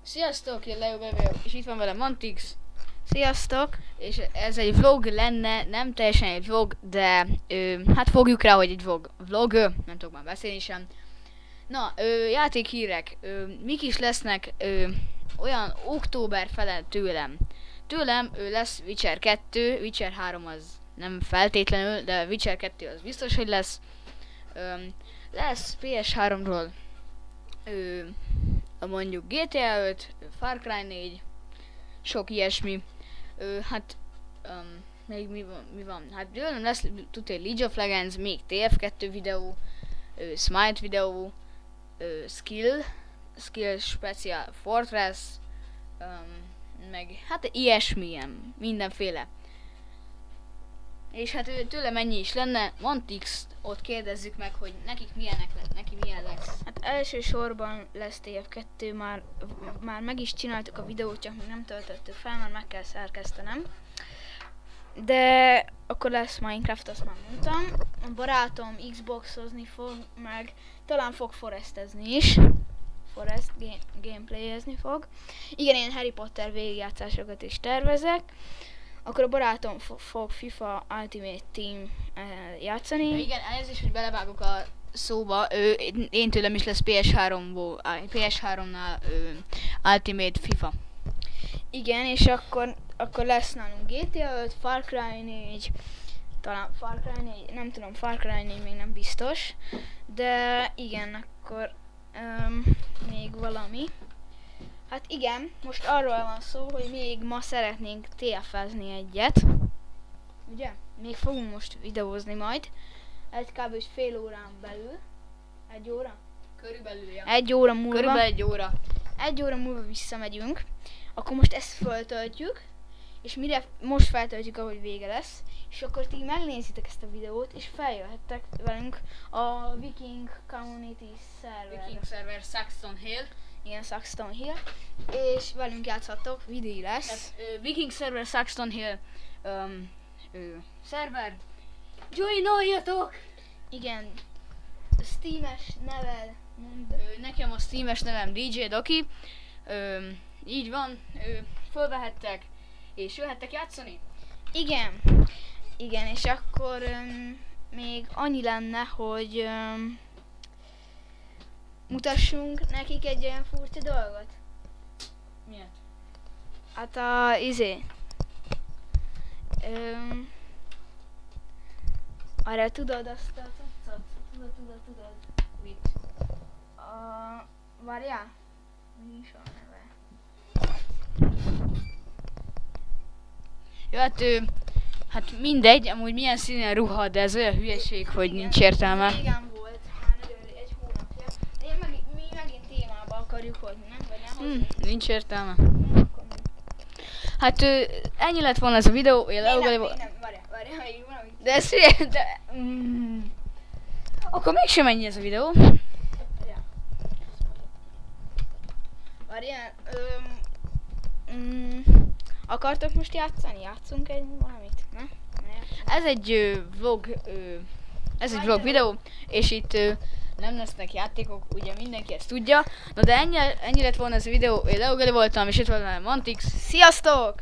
Sziasztok, én Leo vagyok, és itt van velem Mantix. Sziasztok! És ez egy vlog lenne, nem teljesen egy vlog, de hát fogjuk rá, hogy egy vlog, nem tudok már beszélni sem. Na, játékhírek, mik is lesznek olyan október felett tőlem. Tőlem lesz Witcher 2, Witcher 3 az nem feltétlenül, de Witcher 2 az biztos, hogy lesz. Lesz PS3-ról mondjuk GTA 5, Far Cry 4, sok ilyesmi. Még mi van? Hát tőlem lesz tudja League of Legends, még TF2 videó, Smite videó, Skill Special Fortress, meg hát ilyesmilyen, mindenféle. És hát tőlem ennyi is lenne. Mantix, ott kérdezzük meg, hogy neki milyen lesz. Hát elsősorban lesz TF2, már meg is csináltuk a videót, csak még nem töltöttük fel, mert meg kell szerkesztenem. De akkor lesz Minecraft, azt már mondtam. A barátom Xboxozni fog, meg talán fog forestezni is. Forest gameplayezni fog. Igen, én Harry Potter végigjátszásokat is tervezek. Akkor a barátom fog FIFA Ultimate Team játszani. Igen, ez is, hogy belevágok a szóba, én tőlem is lesz PS3-nál Ultimate FIFA. Igen, és akkor lesz nálunk GTA 5, Far Cry 4, talán Far Cry 4, nem tudom, Far Cry 4 még nem biztos, de igen, akkor még valami. Hát igen, most arról van szó, hogy még ma szeretnénk TF-ezni egyet. Ugye? Még fogunk most videózni majd. Egy kb. Fél órán belül. Egy óra? Körülbelül, ja. Egy óra múlva. Körülbelül egy óra. Egy óra múlva visszamegyünk. Akkor most ezt föltöltjük. És mire most feltöltjük, ahogy vége lesz. És akkor ti megnézitek ezt a videót, és feljöhettek velünk a Viking Community Server. Viking Server Saxton Hill. Igen, Saxton Hill, és velünk játszhatok, videó lesz. Viking Server Saxton Hill szerver. Joinoljatok! Igen, Steam-es nevel mond. Nekem a Steam-es nevem DJ Doki. Így van, fölvehettek, és jöhettek játszani. Igen, és akkor még annyi lenne, hogy mutassunk nekik egy olyan furcsa dolgot. Miért? Hát arra tudod azt a cuccot? Tudod. Mit? Várjál? Mi is a neve? Jó, hát mindegy, amúgy milyen színen ruha, de ez olyan hülyeség, hogy igen, nincs értelme. Régen volt, már nagyon egy hónapja. Mi megint témába akarjuk hozni, nem? Vagy nincs értelme. Hát ennyi lett volna ez a videó, én Várjál, még valami. De ez de... Akkor mégsem ennyi ez a videó. Várjál, akartok most játszani? Játszunk egy valamit, ne? Ez egy vlog videó, és itt nem lesznek játékok, ugye mindenki ezt tudja. Na de ennyi lett volna ez a videó, én Leo voltam, és itt van Mantix. Sziasztok!